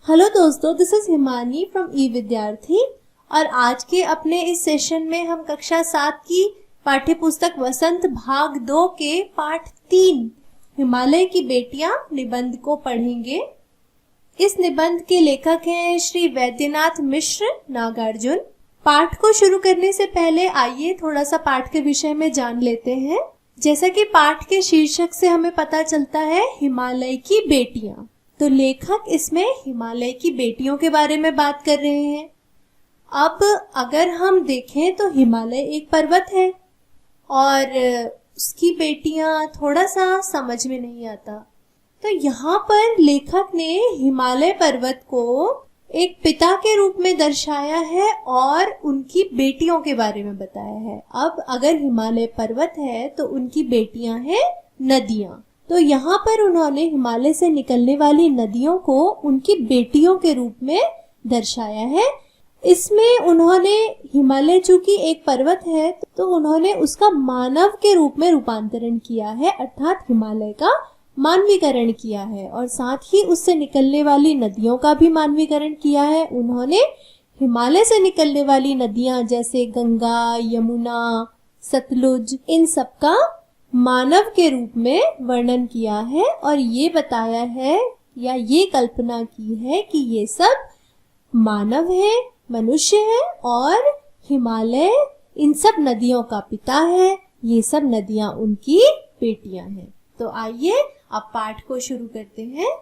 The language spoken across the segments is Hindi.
हेलो दोस्तों, दिस इज हिमानी फ्रॉम ई विद्यार्थी। और आज के अपने इस सेशन में हम कक्षा 7 की पाठ्य पुस्तक वसंत भाग 2 के पाठ 3 हिमालय की बेटियां निबंध को पढ़ेंगे। इस निबंध के लेखक हैं श्री वैद्यनाथ मिश्र नागार्जुन। पाठ को शुरू करने से पहले आइए थोड़ा सा पाठ के विषय में जान लेते हैं। जैसा कि पाठ के शीर्षक से हमें पता चलता है हिमालय की बेटियां, तो लेखक इसमें हिमालय की बेटियों के बारे में बात कर रहे हैं। अब अगर हम देखें तो हिमालय एक पर्वत है और उसकी बेटियां थोड़ा सा समझ में नहीं आता। तो यहाँ पर लेखक ने हिमालय पर्वत को एक पिता के रूप में दर्शाया है और उनकी बेटियों के बारे में बताया है। अब अगर हिमालय पर्वत है तो उनकी बेटियां हैं नदियां। तो यहाँ पर उन्होंने हिमालय से निकलने वाली नदियों को उनकी बेटियों के रूप में दर्शाया है। इसमें उन्होंने हिमालय चूंकि एक पर्वत है तो उन्होंने उसका मानव के रूप में रूपांतरण किया है, अर्थात हिमालय का मानवीकरण किया है और साथ ही उससे निकलने वाली नदियों का भी मानवीकरण किया है। उन्होंने हिमालय से निकलने वाली नदियां जैसे गंगा, यमुना, सतलुज, इन सब का मानव के रूप में वर्णन किया है और ये बताया है या ये कल्पना की है कि ये सब मानव है, मनुष्य है और हिमालय इन सब नदियों का पिता है। ये सब नदियां उनकी बेटियां हैं। तो आइए अब पाठ को शुरू करते हैं।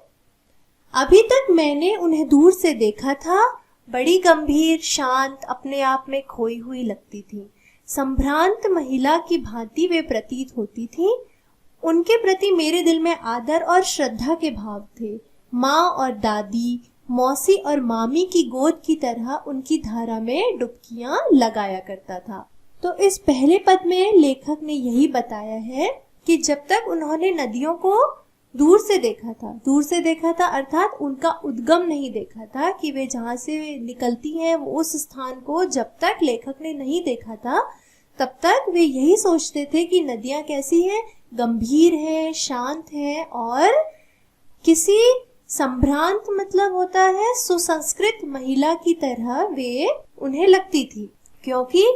अभी तक मैंने उन्हें दूर से देखा था। बड़ी गंभीर, शांत, अपने आप में खोई हुई लगती थी। संभ्रांत महिला की भांति वे प्रतीत होती थीं। उनके प्रति मेरे दिल में आदर और श्रद्धा के भाव थे। माँ और दादी, मौसी और मामी की गोद की तरह उनकी धारा में डुबकियां लगाया करता था। तो इस पहले पद में लेखक ने यही बताया है कि जब तक उन्होंने नदियों को दूर से देखा था अर्थात उनका उद्गम नहीं देखा था कि वे जहाँ से निकलती हैं वो उस स्थान को जब तक लेखक ने नहीं देखा था तब तक वे यही सोचते थे कि नदियाँ कैसी हैं, गंभीर है, शांत है और किसी संभ्रांत मतलब होता है सुसंस्कृत महिला की तरह वे उन्हें लगती थी। क्योंकि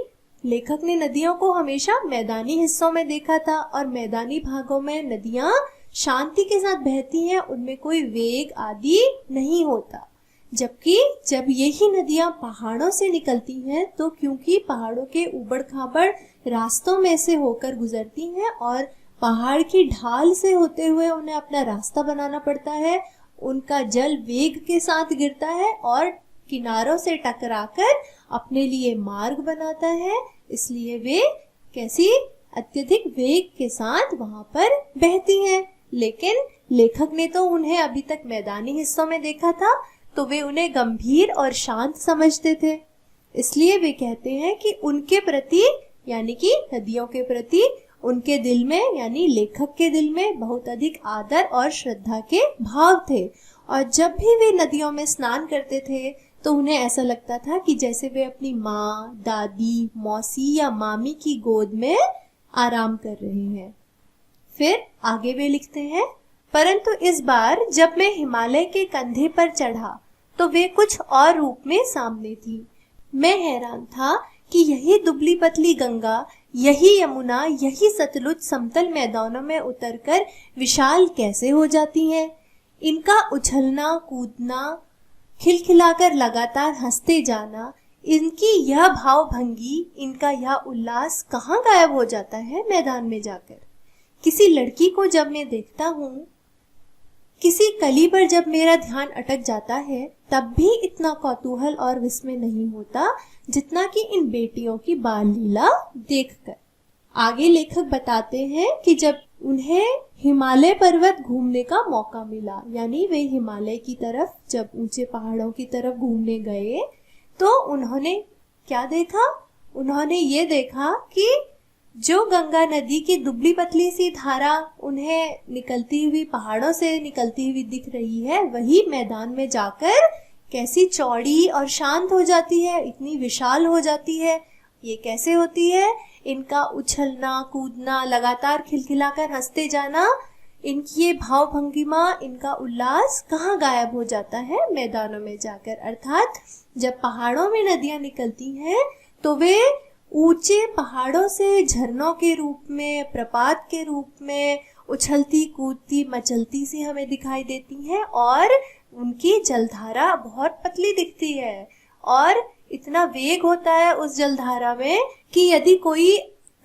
लेखक ने नदियों को हमेशा मैदानी हिस्सों में देखा था और मैदानी भागों में नदियां शांति के साथ बहती हैं, उनमें कोई वेग आदि नहीं होता। जबकि जब यही नदियां पहाड़ों से निकलती हैं तो क्योंकि पहाड़ों के ऊबड़ खाबड़ रास्तों में से होकर गुजरती हैं और पहाड़ की ढाल से होते हुए उन्हें अपना रास्ता बनाना पड़ता है, उनका जल वेग के साथ गिरता है और किनारों से टकराकर अपने लिए मार्ग बनाता है। इसलिए वे कैसी अत्यधिक वेग के साथ वहां पर बहती हैं। लेकिन लेखक ने तो उन्हें अभी तक मैदानी हिस्सों में देखा था तो वे उन्हें गंभीर और शांत समझते थे। इसलिए वे कहते हैं कि उनके प्रति यानी कि नदियों के प्रति उनके दिल में यानी लेखक के दिल में बहुत अधिक आदर और श्रद्धा के भाव थे। और जब भी वे नदियों में स्नान करते थे तो उन्हें ऐसा लगता था कि जैसे वे अपनी माँ, दादी, मौसी या मामी की गोद में आराम कर रहे हैं। फिर आगे वे लिखते हैं, परंतु इस बार जब मैं हिमालय के कंधे पर चढ़ा तो वे कुछ और रूप में सामने थी। मैं हैरान था कि यही दुबली पतली गंगा, यही यमुना, यही सतलुज समतल मैदानों में उतरकर विशाल कैसे हो जाती हैं। इनका उछलना, कूदना, खिलखिलाकर लगातार हंसते जाना, इनकी यह भावभंगी, इनका यह उल्लास कहाँ गायब हो जाता है मैदान में जाकर। किसी लड़की को जब मैं देखता हूँ, किसी कली पर जब मेरा ध्यान अटक जाता है तब भी इतना कौतूहल और विस्मय नहीं होता जितना कि इन बेटियों की बाल लीला देखकर। आगे लेखक बताते हैं कि जब उन्हें हिमालय पर्वत घूमने का मौका मिला यानी वे हिमालय की तरफ जब ऊंचे पहाड़ों की तरफ घूमने गए तो उन्होंने क्या देखा? उन्होंने ये देखा कि जो गंगा नदी की दुबली पतली सी धारा उन्हें निकलती हुई पहाड़ों से निकलती हुई दिख रही है, वही मैदान में जाकर कैसी चौड़ी और शांत हो जाती है, इतनी विशाल हो जाती है। ये कैसे होती है? इनका उछलना, कूदना, लगातार खिलखिलाकर हंसते जाना, इनकी ये भाव भंगिमा, इनका उल्लास कहाँ गायब हो जाता है? मैदानों में जाकर। अर्थात जब पहाड़ों में नदियां निकलती हैं तो वे ऊंचे पहाड़ों से झरनों के रूप में, प्रपात के रूप में उछलती कूदती मचलती सी हमें दिखाई देती हैं और उनकी जलधारा बहुत पतली दिखती है और इतना वेग होता है उस जलधारा में कि यदि कोई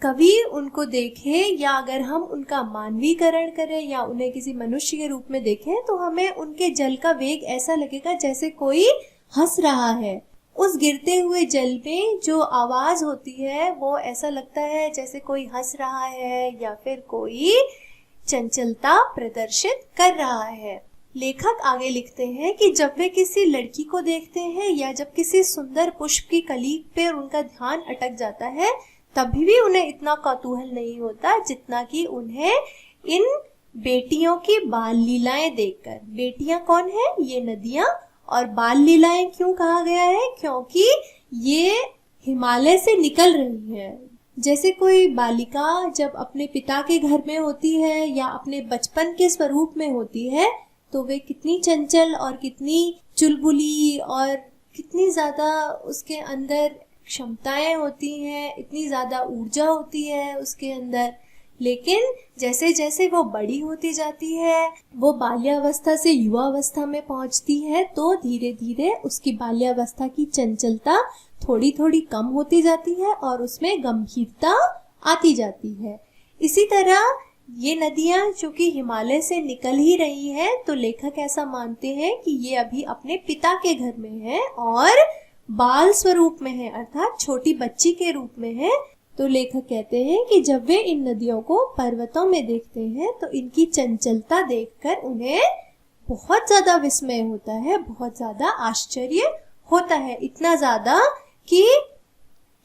कभी उनको देखे या अगर हम उनका मानवीकरण करें या उन्हें किसी मनुष्य के रूप में देखें तो हमें उनके जल का वेग ऐसा लगेगा जैसे कोई हंस रहा है। उस गिरते हुए जल में जो आवाज होती है वो ऐसा लगता है जैसे कोई हंस रहा है या फिर कोई चंचलता प्रदर्शित कर रहा है। लेखक आगे लिखते हैं कि जब वे किसी लड़की को देखते हैं या जब किसी सुंदर पुष्प की कली पर उनका ध्यान अटक जाता है तभी भी उन्हें इतना कौतूहल नहीं होता जितना कि उन्हें इन बेटियों की बाल लीलाएं देखकर। बेटियां कौन है? ये नदियां। और बाल लीलाएं क्यों कहा गया है? क्योंकि ये हिमालय से निकल रही है। जैसे कोई बालिका जब अपने पिता के घर में होती है या अपने बचपन के स्वरूप में होती है तो वे कितनी चंचल और कितनी चुलबुली और कितनी ज्यादा उसके अंदर क्षमताएं होती हैं, इतनी ज्यादा ऊर्जा होती है उसके अंदर। लेकिन जैसे जैसे वो बड़ी होती जाती है, वो बाल्यावस्था से युवावस्था में पहुंचती है तो धीरे धीरे उसकी बाल्यावस्था की चंचलता थोड़ी थोड़ी कम होती जाती है और उसमें गंभीरता आती जाती है। इसी तरह ये नदियां चूंकि हिमालय से निकल ही रही है तो लेखक ऐसा मानते हैं कि ये अभी अपने पिता के घर में है और बाल स्वरूप में है, अर्थात छोटी बच्ची के रूप में है। तो लेखक कहते हैं कि जब वे इन नदियों को पर्वतों में देखते हैं तो इनकी चंचलता देखकर उन्हें बहुत ज्यादा विस्मय होता है, बहुत ज्यादा आश्चर्य होता है। इतना ज्यादा कि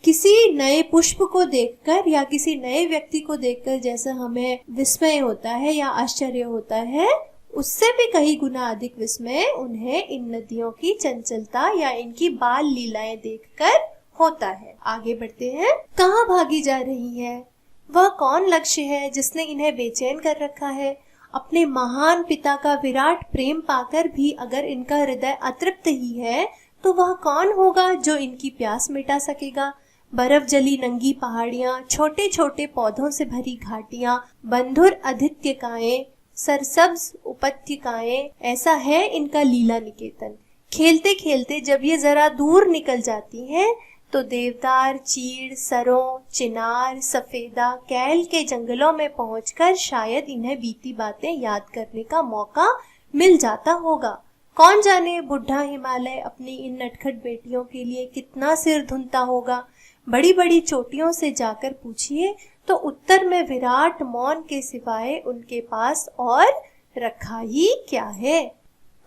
किसी नए पुष्प को देखकर या किसी नए व्यक्ति को देखकर जैसा हमें विस्मय होता है या आश्चर्य होता है, उससे भी कई गुना अधिक विस्मय उन्हें इन नदियों की चंचलता या इनकी बाल लीलाएं देखकर होता है। आगे बढ़ते हैं। कहाँ भागी जा रही है? वह कौन लक्ष्य है जिसने इन्हें बेचैन कर रखा है? अपने महान पिता का विराट प्रेम पाकर भी अगर इनका हृदय अतृप्त ही है तो वह कौन होगा जो इनकी प्यास मिटा सकेगा? बर्फ जली नंगी पहाड़ियां, छोटे छोटे पौधों से भरी घाटियां, बंधुर आदित्यकाएं, सरसब्ज उपत्यकाएं, ऐसा है इनका लीला निकेतन। खेलते खेलते जब ये जरा दूर निकल जाती हैं तो देवदार, चीड़, सरों, चिनार, सफेदा, कैल के जंगलों में पहुंचकर शायद इन्हें बीती बातें याद करने का मौका मिल जाता होगा। कौन जाने बुढ़ा हिमालय अपनी इन नटखट बेटियों के लिए कितना सिर धुनता होगा। बड़ी बड़ी चोटियों से जाकर पूछिए तो उत्तर में विराट मौन के सिवाय उनके पास और रखा ही क्या है।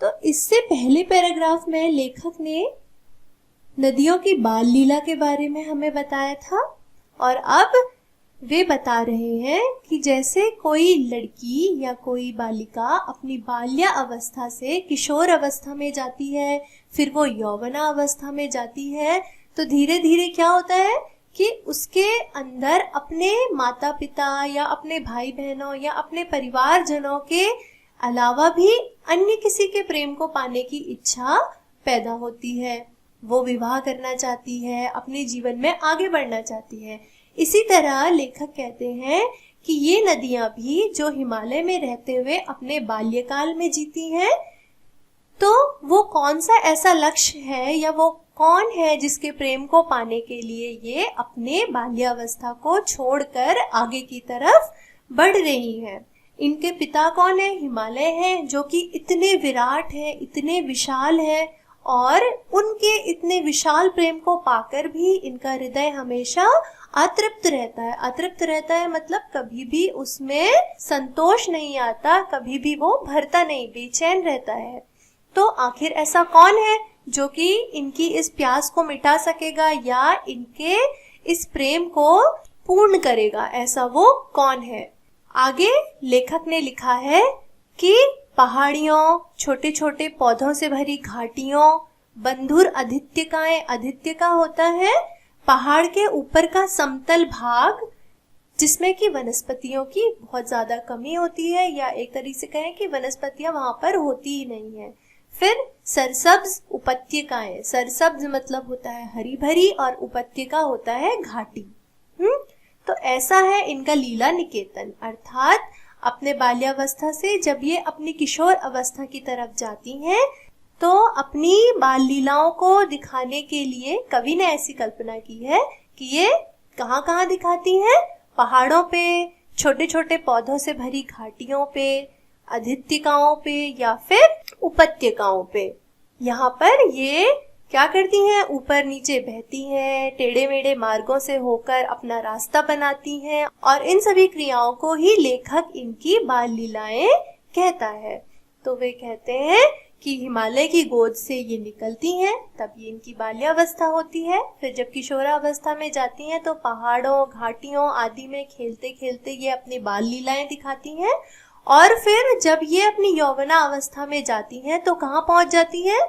तो इससे पहले पैराग्राफ में लेखक ने नदियों की बाल लीला के बारे में हमें बताया था और अब वे बता रहे हैं कि जैसे कोई लड़की या कोई बालिका अपनी बाल्या अवस्था से किशोर अवस्था में जाती है, फिर वो यौवना अवस्था में जाती है, तो धीरे धीरे क्या होता है कि उसके अंदर अपने माता पिता या अपने भाई बहनों या अपने परिवारजनों के अलावा भी अन्य किसी के प्रेम को पाने की इच्छा पैदा होती है। वो विवाह करना चाहती है, अपने जीवन में आगे बढ़ना चाहती है। इसी तरह लेखक कहते हैं कि ये नदियां भी जो हिमालय में रहते हुए अपने बाल्यकाल में जीती हैं, तो वो कौन सा ऐसा लक्ष्य है या वो कौन है जिसके प्रेम को पाने के लिए ये अपने बाल्यावस्था को छोड़कर आगे की तरफ बढ़ रही हैं। इनके पिता कौन है? हिमालय है, जो कि इतने विराट है, इतने विशाल है और उनके इतने विशाल प्रेम को पाकर भी इनका हृदय हमेशा अतृप्त रहता है। अतृप्त रहता है मतलब कभी भी उसमें संतोष नहीं आता, कभी भी वो भरता नहीं, बेचैन रहता है। तो आखिर ऐसा कौन है जो कि इनकी इस प्यास को मिटा सकेगा या इनके इस प्रेम को पूर्ण करेगा? ऐसा वो कौन है? आगे लेखक ने लिखा है कि पहाड़ियों, छोटे छोटे पौधों से भरी घाटियों, बंधुर आदित्यकाएं, आदित्य का होता है पहाड़ के ऊपर का समतल भाग, जिसमें कि वनस्पतियों की बहुत ज़्यादा कमी होती है, या एक तरीके से कहें कि वनस्पतियां वहां पर होती ही नहीं है। फिर सरसब्ज उपत्यकाएं, सरसब्ज मतलब होता है हरी भरी और उपत्यका होता है घाटी। तो ऐसा है इनका लीला निकेतन, अर्थात अपने बाल्यावस्था से जब ये अपनी किशोर अवस्था की तरफ जाती हैं तो अपनी बाल लीलाओं को दिखाने के लिए कवि ने ऐसी कल्पना की है कि ये कहाँ कहाँ दिखाती हैं, पहाड़ों पे, छोटे छोटे पौधों से भरी घाटियों पे, अधित्यकाओं पे या फिर उपत्यकाओं पे। यहाँ पर ये क्या करती हैं, ऊपर नीचे बहती हैं, टेढ़े मेढ़े मार्गों से होकर अपना रास्ता बनाती हैं, और इन सभी क्रियाओं को ही लेखक इनकी बाल लीलाएं कहता है। तो वे कहते हैं कि हिमालय की गोद से ये निकलती हैं, तब ये इनकी बाल्यावस्था होती है। फिर जब किशोरावस्था में जाती हैं तो पहाड़ों, घाटियों आदि में खेलते खेलते ये अपनी बाल लीलाएं दिखाती हैं। और फिर जब ये अपनी यौवना अवस्था में जाती हैं तो कहाँ पहुंच जाती हैं,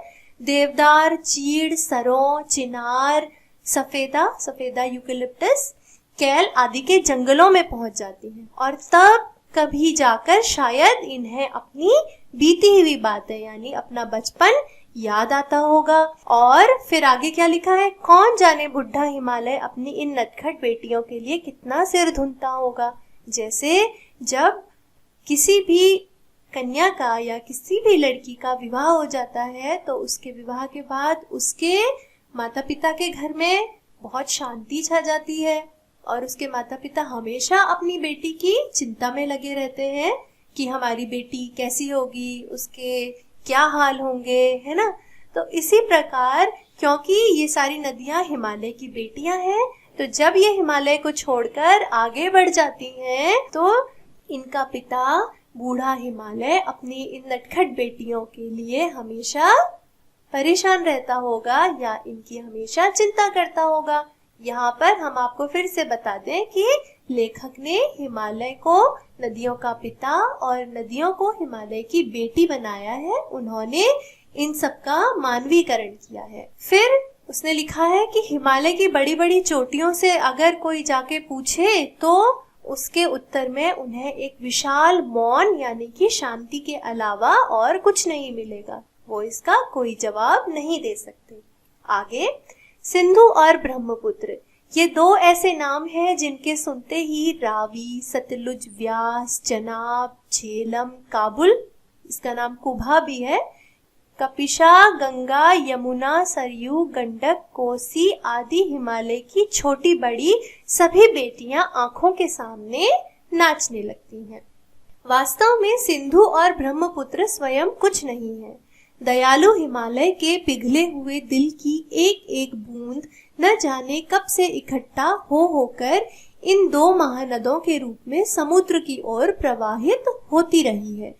देवदार, चीड़, सरों, चिनार, सफेदा यूकेलिप्टस, कैल आदि के जंगलों में पहुंच जाती हैं। और तब कभी जाकर शायद इन्हें अपनी बीती हुई बातें यानी अपना बचपन याद आता होगा। और फिर आगे क्या लिखा है, कौन जाने बुढ़ा हिमालय अपनी इन नटखट बेटियों के लिए कितना सिर धुनता होगा। जैसे जब किसी भी कन्या का या किसी भी लड़की का विवाह हो जाता है तो उसके विवाह के बाद उसके माता पिता के घर में बहुत शांति छा जाती है, और उसके माता पिता हमेशा अपनी बेटी की चिंता में लगे रहते हैं कि हमारी बेटी कैसी होगी, उसके क्या हाल होंगे, है ना। तो इसी प्रकार क्योंकि ये सारी नदियां हिमालय की बेटियां हैं, तो जब ये हिमालय को छोड़कर आगे बढ़ जाती हैं तो इनका पिता बूढ़ा हिमालय अपनी इन नटखट बेटियों के लिए हमेशा परेशान रहता होगा या इनकी हमेशा चिंता करता होगा। यहाँ पर हम आपको फिर से बता दें कि लेखक ने हिमालय को नदियों का पिता और नदियों को हिमालय की बेटी बनाया है। उन्होंने इन सब का मानवीकरण किया है। फिर उसने लिखा है कि हिमालय की बड़ी बड़ी चोटियों से अगर कोई जाके पूछे तो उसके उत्तर में उन्हें एक विशाल मौन यानी कि शांति के अलावा और कुछ नहीं मिलेगा, वो इसका कोई जवाब नहीं दे सकते। आगे सिंधु और ब्रह्मपुत्र, ये दो ऐसे नाम हैं जिनके सुनते ही रावी, सतलुज, व्यास, चनाब, झेलम, काबुल, इसका नाम कुभा भी है, कपिशा, गंगा, यमुना, सरयू, गंडक, कोसी आदि हिमालय की छोटी बड़ी सभी बेटियां आंखों के सामने नाचने लगती हैं। वास्तव में सिंधु और ब्रह्मपुत्र स्वयं कुछ नहीं है। दयालु हिमालय के पिघले हुए दिल की एक एक बूंद न जाने कब से इकट्ठा होकर इन दो महानदों के रूप में समुद्र की ओर प्रवाहित होती रही है।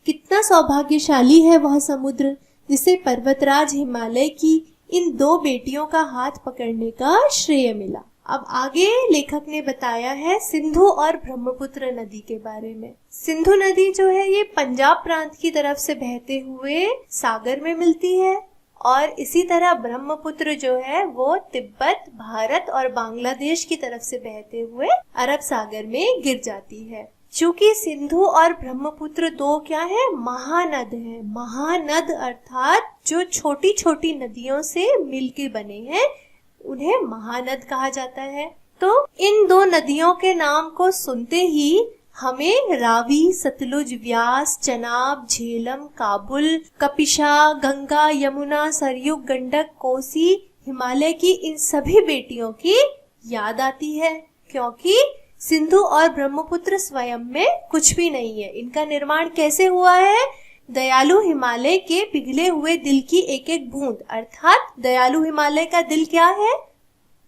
कितना सौभाग्यशाली है वह समुद्र जिसे पर्वतराज हिमालय की इन दो बेटियों का हाथ पकड़ने का श्रेय मिला। अब आगे लेखक ने बताया है सिंधु और ब्रह्मपुत्र नदी के बारे में। सिंधु नदी जो है ये पंजाब प्रांत की तरफ से बहते हुए सागर में मिलती है, और इसी तरह ब्रह्मपुत्र जो है वो तिब्बत, भारत और बांग्लादेश की तरफ से बहते हुए अरब सागर में गिर जाती है। चूंकि सिंधु और ब्रह्मपुत्र दो क्या है, महानद है। महानद अर्थात जो छोटी छोटी नदियों से मिलके बने हैं उन्हें महानद कहा जाता है। तो इन दो नदियों के नाम को सुनते ही हमें रावी, सतलुज, व्यास, चनाब, झेलम, काबुल, कपिशा, गंगा, यमुना, सरयू, गंडक, कोसी, हिमालय की इन सभी बेटियों की याद आती है, क्योंकि सिंधु और ब्रह्मपुत्र स्वयं में कुछ भी नहीं है। इनका निर्माण कैसे हुआ है, दयालु हिमालय के पिघले हुए दिल की एक एक बूंद, अर्थात दयालु हिमालय का दिल क्या है,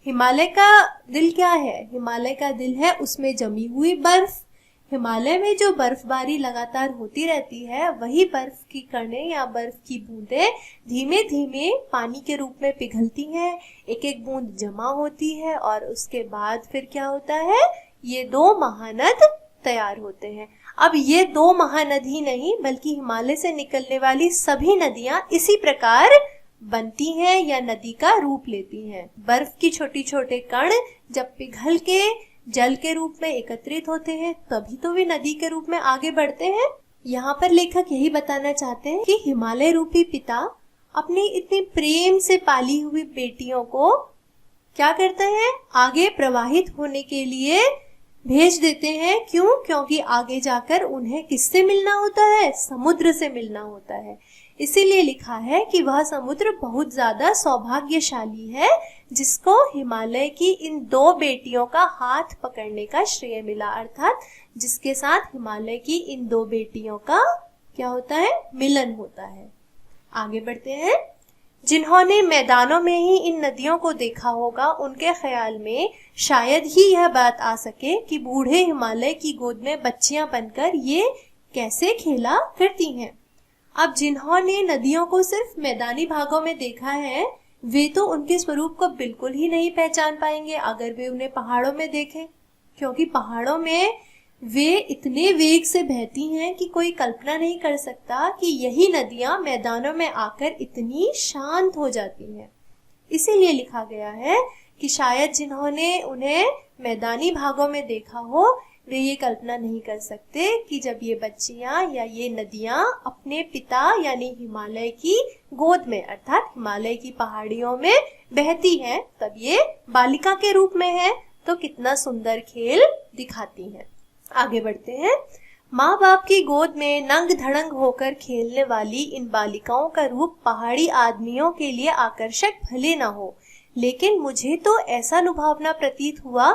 हिमालय का दिल क्या है, हिमालय का दिल है उसमें जमी हुई बर्फ। हिमालय में जो बर्फबारी लगातार होती रहती है वही बर्फ की कणें या बर्फ की बूंदें धीमे धीमे पानी के रूप में पिघलती हैं, एक एक बूंद जमा होती है और उसके बाद फिर क्या होता है, ये दो महानद तैयार होते हैं। अब ये दो महानद ही नहीं बल्कि हिमालय से निकलने वाली सभी नदियां इसी प्रकार बनती हैं या नदी का रूप लेती हैं। बर्फ की छोटी छोटे कण जब पिघल के जल के रूप में एकत्रित होते हैं, तभी तो वे नदी के रूप में आगे बढ़ते हैं। यहाँ पर लेखक यही बताना चाहते हैं कि हिमालय रूपी पिता अपनी इतनी प्रेम से पाली हुई बेटियों को क्या करते हैं, आगे प्रवाहित होने के लिए भेज देते हैं। क्यों? क्योंकि आगे जाकर उन्हें किससे मिलना होता है? समुद्र से मिलना होता है। इसीलिए लिखा है कि वह समुद्र बहुत ज्यादा सौभाग्यशाली है, जिसको हिमालय की इन दो बेटियों का हाथ पकड़ने का श्रेय मिला, अर्थात जिसके साथ हिमालय की इन दो बेटियों का क्या होता है? मिलन होता है। आगे बढ़ते हैं। जिन्होंने मैदानों में ही इन नदियों को देखा होगा, उनके ख्याल में शायद ही यह बात आ सके कि बूढ़े हिमालय की गोद में बच्चियां बनकर ये कैसे खेला करती हैं। अब जिन्होंने नदियों को सिर्फ मैदानी भागों में देखा है, वे तो उनके स्वरूप को बिल्कुल ही नहीं पहचान पाएंगे अगर वे उन्हें पहाड़ों में देखें, क्योंकि पहाड़ों में वे इतने वेग से बहती हैं कि कोई कल्पना नहीं कर सकता कि यही नदियां मैदानों में आकर इतनी शांत हो जाती हैं। इसीलिए लिखा गया है कि शायद जिन्होंने उन्हें मैदानी भागों में देखा हो, वे ये कल्पना नहीं कर सकते कि जब ये बच्चियां या ये नदियां अपने पिता यानी हिमालय की गोद में अर्थात हिमालय की पहाड़ियों में बहती हैं, तब ये बालिका के रूप में है तो कितना सुंदर खेल दिखाती हैं। आगे बढ़ते हैं। माँ बाप की गोद में नंग धड़ंग होकर खेलने वाली इन बालिकाओं का रूप पहाड़ी आदमियों के लिए आकर्षक भले न हो, लेकिन मुझे तो ऐसा लुभावना प्रतीत हुआ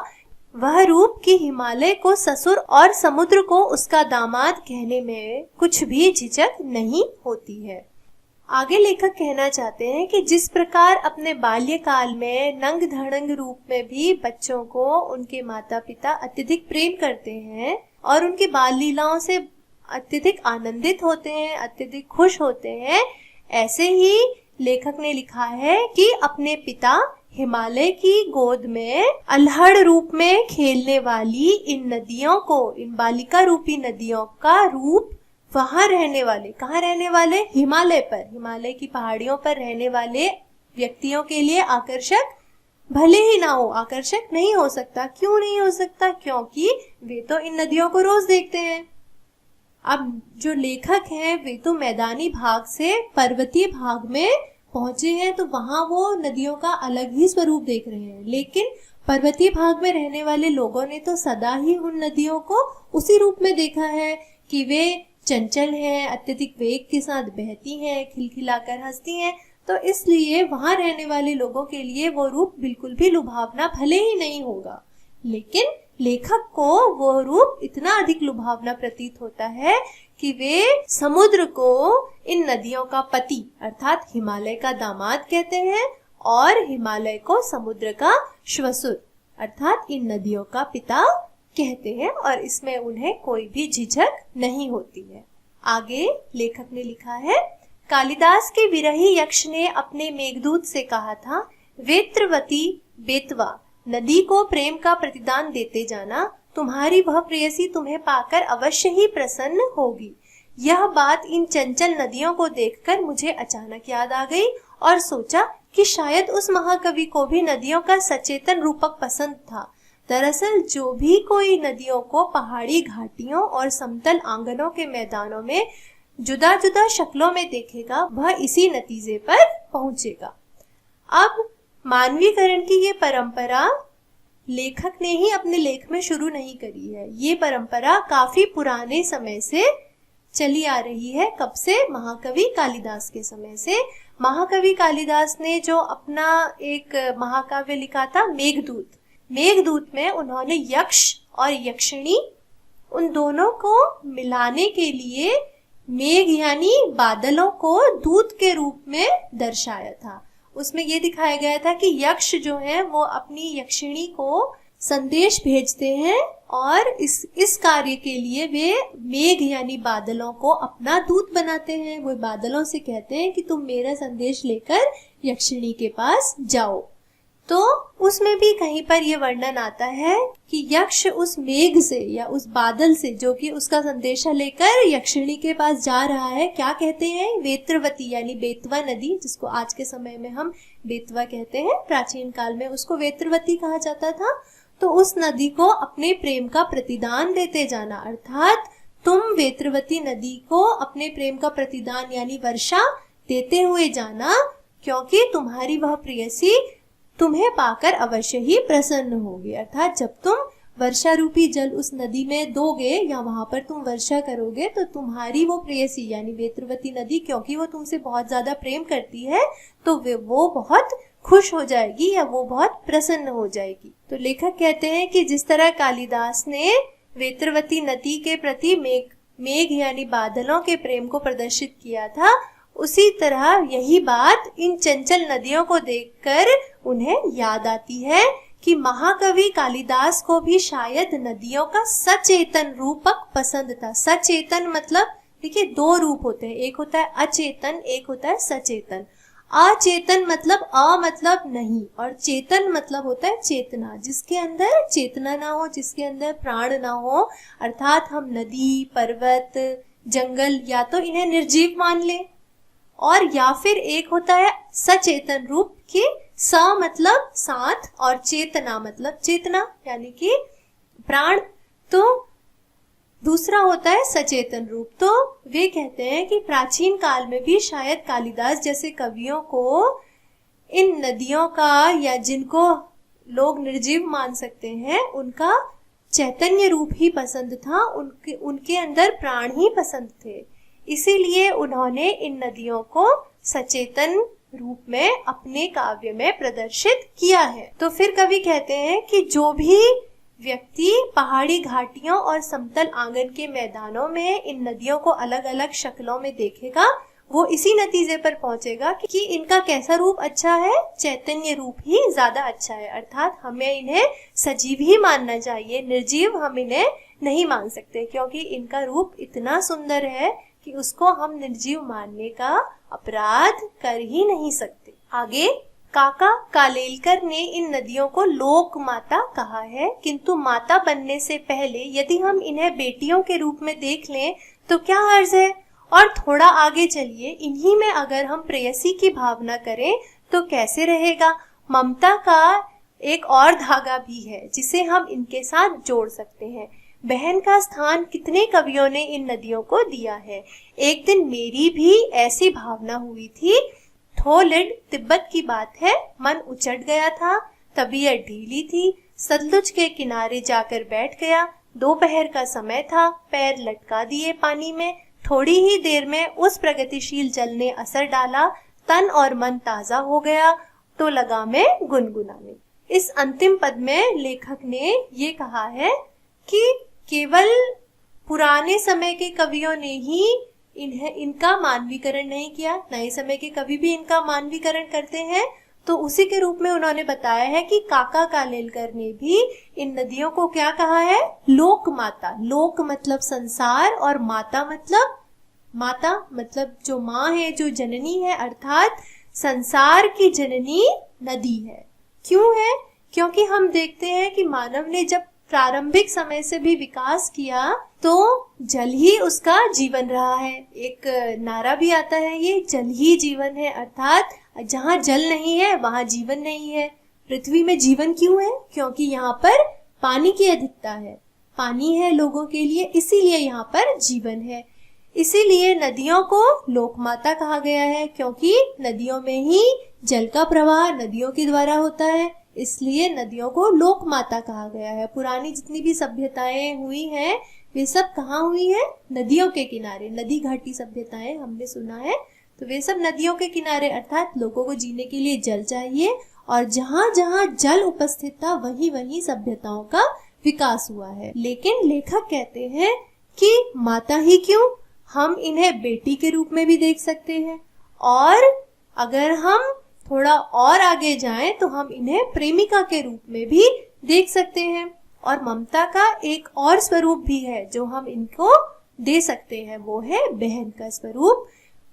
वह रूप कि हिमालय को ससुर और समुद्र को उसका दामाद कहने में कुछ भी झिझक नहीं होती है। आगे लेखक कहना चाहते हैं कि जिस प्रकार अपने बाल्यकाल में नंग धड़ंग रूप में भी बच्चों को उनके माता पिता अत्यधिक प्रेम करते हैं और उनकी बाल लीलाओं से अत्यधिक आनंदित होते हैं, अत्यधिक खुश होते हैं, ऐसे ही लेखक ने लिखा है कि अपने पिता हिमालय की गोद में अल्हड़ रूप में खेलने वाली इन नदियों को, इन बालिका रूपी नदियों का रूप वहां रहने वाले, कहाँ रहने वाले? हिमालय पर, हिमालय की पहाड़ियों पर रहने वाले व्यक्तियों के लिए आकर्षक भले ही ना हो, आकर्षक नहीं हो सकता। क्यों नहीं हो सकता? क्योंकि वे तो इन नदियों को रोज देखते हैं। अब जो लेखक हैं वे तो मैदानी भाग से पर्वतीय भाग में पहुंचे हैं, तो वहां वो नदियों का अलग ही स्वरूप देख रहे हैं, लेकिन पर्वतीय भाग में रहने वाले लोगों ने तो सदा ही उन नदियों को उसी रूप में देखा है कि वे चंचल हैं, अत्यधिक वेग के साथ बहती हैं, खिलखिलाकर हंसती हैं, तो इसलिए वहां रहने वाले लोगों के लिए वो रूप बिल्कुल भी लुभावना भले ही नहीं होगा, लेकिन लेखक को वो रूप इतना अधिक लुभावना प्रतीत होता है कि वे समुद्र को इन नदियों का पति अर्थात हिमालय का दामाद कहते हैं और हिमालय को समुद्र का श्वसुर अर्थात इन नदियों का पिता कहते हैं, और इसमें उन्हें कोई भी झिझक नहीं होती है। आगे लेखक ने लिखा है, कालिदास के विरही यक्ष ने अपने मेघदूत से कहा था, वेत्रवती बेतवा, नदी को प्रेम का प्रतिदान देते जाना, तुम्हारी वह प्रेयसी तुम्हें पाकर अवश्य ही प्रसन्न होगी। यह बात इन चंचल नदियों को देखकर मुझे अचानक याद आ गई और सोचा कि शायद उस महाकवि को भी नदियों का सचेतन रूपक पसंद था। दरअसल जो भी कोई नदियों को पहाड़ी घाटियों और समतल आंगनों के मैदानों में जुदा जुदा शक्लों में देखेगा, वह इसी नतीजे पर पहुंचेगा। अब मानवीकरण की ये परंपरा लेखक ने ही अपने लेख में शुरू नहीं करी है। ये परंपरा काफी पुराने समय से चली आ रही है। कब से? महाकवि कालिदास के समय से। महाकवि कालिदास ने जो अपना एक महाकाव्य लिखा था मेघदूत, मेघदूत में उन्होंने यक्ष और यक्षिणी उन दोनों को मिलाने के लिए मेघ यानी बादलों को दूत के रूप में दर्शाया था। उसमें ये दिखाया गया था कि यक्ष जो है वो अपनी यक्षिणी को संदेश भेजते हैं और इस कार्य के लिए वे मेघ यानी बादलों को अपना दूत बनाते हैं। वो बादलों से कहते हैं कि तुम मेरा संदेश लेकर यक्षिणी के पास जाओ। तो उसमें भी कहीं पर यह वर्णन आता है कि यक्ष उस मेघ से या उस बादल से जो कि उसका संदेशा लेकर यक्षिणी के पास जा रहा है, क्या कहते हैं? वेत्रवती यानी बेतवा नदी, जिसको आज के समय में हम बेतवा कहते हैं, प्राचीन काल में उसको वेत्रवती कहा जाता था। तो उस नदी को अपने प्रेम का प्रतिदान देते जाना, अर्थात तुम वेत्रवती नदी को अपने प्रेम का प्रतिदान यानी वर्षा देते हुए जाना, क्योंकि तुम्हारी वह प्रेयसी तुम्हें पाकर अवश्य ही प्रसन्न होगी। अर्थात जब तुम वर्षा रूपी जल उस नदी में दोगे या वहां पर तुम वर्षा करोगे तो तुम्हारी वो प्रेयसी यानी वेत्रवती नदी, क्योंकि वो तुमसे बहुत ज्यादा प्रेम करती है, तो वो बहुत खुश हो जाएगी या वो बहुत प्रसन्न हो जाएगी। तो लेखक कहते हैं कि जिस तरह कालिदास ने वेत्रवती नदी के प्रति मेघ यानी बादलों के प्रेम को प्रदर्शित किया था, उसी तरह यही बात इन चंचल नदियों को देखकर उन्हें याद आती है कि महाकवि कालिदास को भी शायद नदियों का सचेतन रूपक पसंद था। सचेतन मतलब देखिए दो रूप होते हैं, एक होता है अचेतन, एक होता है सचेतन। अचेतन मतलब अ मतलब नहीं और चेतन मतलब होता है चेतना, जिसके अंदर चेतना ना हो, जिसके अंदर प्राण ना हो, अर्थात हम नदी, पर्वत, जंगल या तो इन्हें निर्जीव मान लें, और या फिर एक होता है सचेतन रूप की स मतलब साथ और चेतना मतलब चेतना यानी कि प्राण, तो दूसरा होता है सचेतन रूप। तो वे कहते हैं कि प्राचीन काल में भी शायद कालिदास जैसे कवियों को इन नदियों का या जिनको लोग निर्जीव मान सकते हैं उनका चैतन्य रूप ही पसंद था, उनके अंदर प्राण ही पसंद थे। इसीलिए उन्होंने इन नदियों को सचेतन रूप में अपने काव्य में प्रदर्शित किया है। तो फिर कवि कहते हैं कि जो भी व्यक्ति पहाड़ी घाटियों और समतल आंगन के मैदानों में इन नदियों को अलग अलग शक्लों में देखेगा, वो इसी नतीजे पर पहुंचेगा कि इनका कैसा रूप अच्छा है, चैतन्य रूप ही ज्यादा अच्छा है। अर्थात हमें इन्हें सजीव ही मानना चाहिए, निर्जीव हम इन्हें नहीं मान सकते, क्योंकि इनका रूप इतना सुंदर है कि उसको हम निर्जीव मानने का अपराध कर ही नहीं सकते। आगे काका कालेलकर ने इन नदियों को लोक माता कहा है, किंतु माता बनने से पहले यदि हम इन्हें बेटियों के रूप में देख लें तो क्या हर्ज है। और थोड़ा आगे चलिए, इन्हीं में अगर हम प्रेयसी की भावना करें तो कैसे रहेगा। ममता का एक और धागा भी है जिसे हम इनके साथ जोड़ सकते हैं। बहन का स्थान कितने कवियों ने इन नदियों को दिया है। एक दिन मेरी भी ऐसी भावना हुई थी। थोलिड तिब्बत की बात है, मन उचट गया था, तबीयत ढीली थी, सतलुज के किनारे जाकर बैठ गया। दोपहर का समय था, पैर लटका दिए पानी में। थोड़ी ही देर में उस प्रगतिशील जल ने असर डाला, तन और मन ताजा हो गया, तो लगा मैं गुनगुनाने। इस अंतिम पद में लेखक ने ये कहा है कि केवल पुराने समय के कवियों ने ही इनका मानवीकरण नहीं किया, नए समय के कवि भी इनका मानवीकरण करते हैं। तो उसी के रूप में उन्होंने बताया है कि काका कालेलकर ने भी इन नदियों को क्या कहा है, लोक माता। लोक मतलब संसार और माता मतलब जो माँ है, जो जननी है, अर्थात संसार की जननी नदी है। क्यों है? क्योंकि हम देखते हैं कि मानव ने जब प्रारंभिक समय से भी विकास किया तो जल ही उसका जीवन रहा है। एक नारा भी आता है, ये जल ही जीवन है, अर्थात जहाँ जल नहीं है वहाँ जीवन नहीं है। पृथ्वी में जीवन क्यों है? क्योंकि यहाँ पर पानी की अधिकता है, पानी है लोगों के लिए, इसीलिए यहाँ पर जीवन है। इसीलिए नदियों को लोकमाता कहा गया है, क्योंकि नदियों में ही जल का प्रवाह नदियों के द्वारा होता है, इसलिए नदियों को लोक माता कहा गया है। पुरानी जितनी भी सभ्यताएं हुई हैं वे सब कहाँ हुई है? नदियों के किनारे। नदी घाटी सभ्यताएं हमने सुना है, तो वे सब नदियों के किनारे, अर्थात लोगों को जीने के लिए जल चाहिए, और जहाँ जहाँ जल उपस्थित था वहीं वहीं सभ्यताओं का विकास हुआ है। लेकिन लेखक कहते हैं कि माता ही क्यों, हम इन्हें बेटी के रूप में भी देख सकते हैं, और अगर हम थोड़ा और आगे जाएं तो हम इन्हें प्रेमिका के रूप में भी देख सकते हैं। और ममता का एक और स्वरूप भी है जो हम इनको दे सकते हैं, वो है बहन का स्वरूप।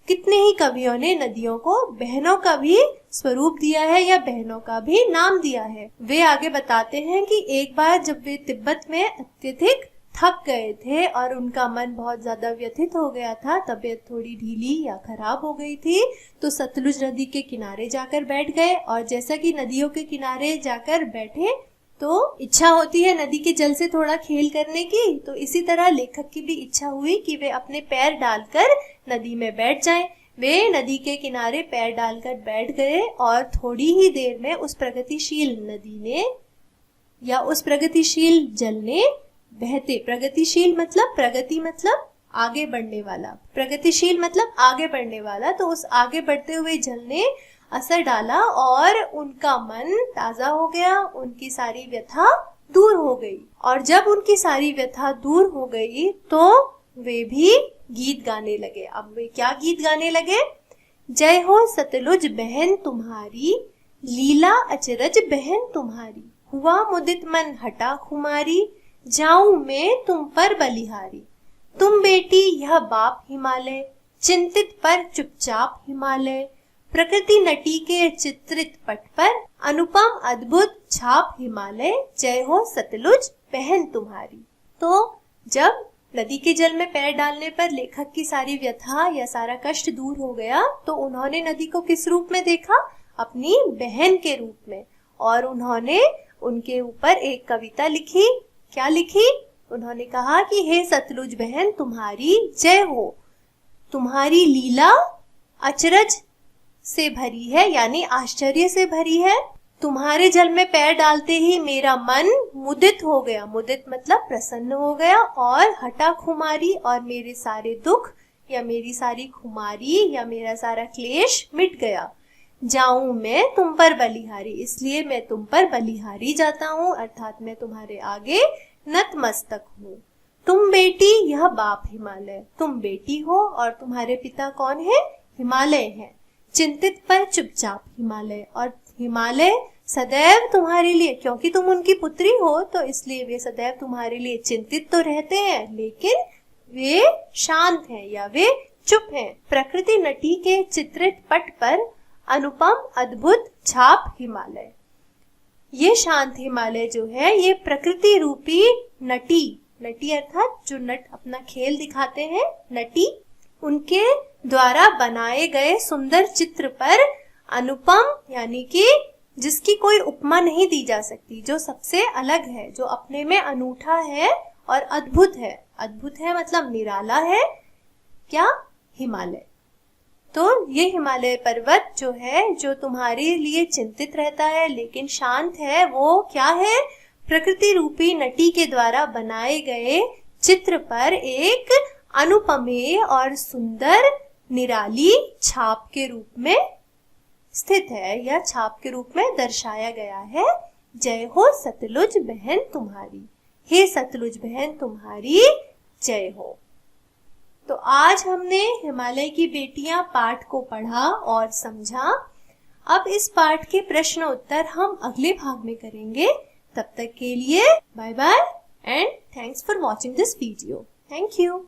कितने ही कवियों ने नदियों को बहनों का भी स्वरूप दिया है या बहनों का भी नाम दिया है। वे आगे बताते हैं कि एक बार जब वे तिब्बत में अत्यधिक थक गए थे और उनका मन बहुत ज्यादा व्यथित हो गया था, तबीयत थोड़ी ढीली या खराब हो गई थी, तो सतलुज नदी के किनारे जाकर बैठ गए। और जैसा कि नदियों के किनारे जाकर बैठे तो इच्छा होती है नदी के जल से थोड़ा खेल करने की, तो इसी तरह लेखक की भी इच्छा हुई कि वे अपने पैर डालकर नदी में बैठ जाएं। वे नदी के किनारे पैर डालकर बैठ गए और थोड़ी ही देर में उस प्रगतिशील नदी ने या उस प्रगतिशील जल ने प्रगतिशील मतलब प्रगति मतलब आगे बढ़ने वाला, प्रगतिशील मतलब आगे बढ़ने वाला, तो उस आगे बढ़ते हुए जल ने असर डाला और उनका मन ताजा हो गया, उनकी सारी व्यथा दूर हो गई। और जब उनकी सारी व्यथा दूर हो गई तो वे भी गीत गाने लगे। अब वे क्या गीत गाने लगे? जय हो सतलुज बहन तुम्हारी, लीला अचरज बहन तुम्हारी, हुआ मुदित मन हटा खुमारी, जाऊं मैं तुम पर बलिहारी। तुम बेटी यह बाप हिमालय, चिंतित पर चुपचाप हिमालय, प्रकृति नटी के चित्रित पट पर, अनुपम अद्भुत छाप हिमालय, जय हो सतलुज बहन तुम्हारी। तो जब नदी के जल में पैर डालने पर लेखक की सारी व्यथा या सारा कष्ट दूर हो गया, तो उन्होंने नदी को किस रूप में देखा? अपनी बहन के रूप में। और उन्होंने उनके ऊपर एक कविता लिखी। क्या लिखी? उन्होंने कहा कि हे सतलुज बहन तुम्हारी जय हो, तुम्हारी लीला अचरज से भरी है, यानी आश्चर्य से भरी है। तुम्हारे जल में पैर डालते ही मेरा मन मुदित हो गया, मुदित मतलब प्रसन्न हो गया, और हटा खुमारी, और मेरे सारे दुख या मेरी सारी खुमारी या मेरा सारा क्लेश मिट गया। जाऊं मैं तुम पर बलिहारी, इसलिए मैं तुम पर बलिहारी जाता हूँ, अर्थात मैं तुम्हारे आगे नतमस्तक हूँ। तुम बेटी यह बाप हिमालय, तुम बेटी हो और तुम्हारे पिता कौन है? हिमालय है। चिंतित पर चुपचाप हिमालय, और हिमालय सदैव तुम्हारे लिए, क्योंकि तुम उनकी पुत्री हो तो इसलिए वे सदैव तुम्हारे लिए चिंतित तो रहते हैं, लेकिन वे शांत हैं या वे चुप हैं। प्रकृति नटी के चित्रित पट पर अनुपम अद्भुत छाप हिमालय। ये शांत हिमालय जो है ये प्रकृति रूपी नटी, नटी अर्थात जो नट अपना खेल दिखाते हैं, नटी, उनके द्वारा बनाए गए सुंदर चित्र पर अनुपम यानी कि जिसकी कोई उपमा नहीं दी जा सकती, जो सबसे अलग है, जो अपने में अनूठा है और अद्भुत है। अद्भुत है मतलब निराला है। क्या? हिमालय। तो ये हिमालय पर्वत जो है, जो तुम्हारे लिए चिंतित रहता है लेकिन शांत है, वो क्या है? प्रकृति रूपी नटी के द्वारा बनाए गए चित्र पर एक अनुपमेय और सुंदर निराली छाप के रूप में स्थित है, या छाप के रूप में दर्शाया गया है। जय हो सतलुज बहन तुम्हारी, हे सतलुज बहन तुम्हारी जय हो। तो आज हमने हिमालय की बेटियां पाठ को पढ़ा और समझा। अब इस पाठ के प्रश्न उत्तर हम अगले भाग में करेंगे। तब तक के लिए bye bye and thanks for watching this video. Thank you.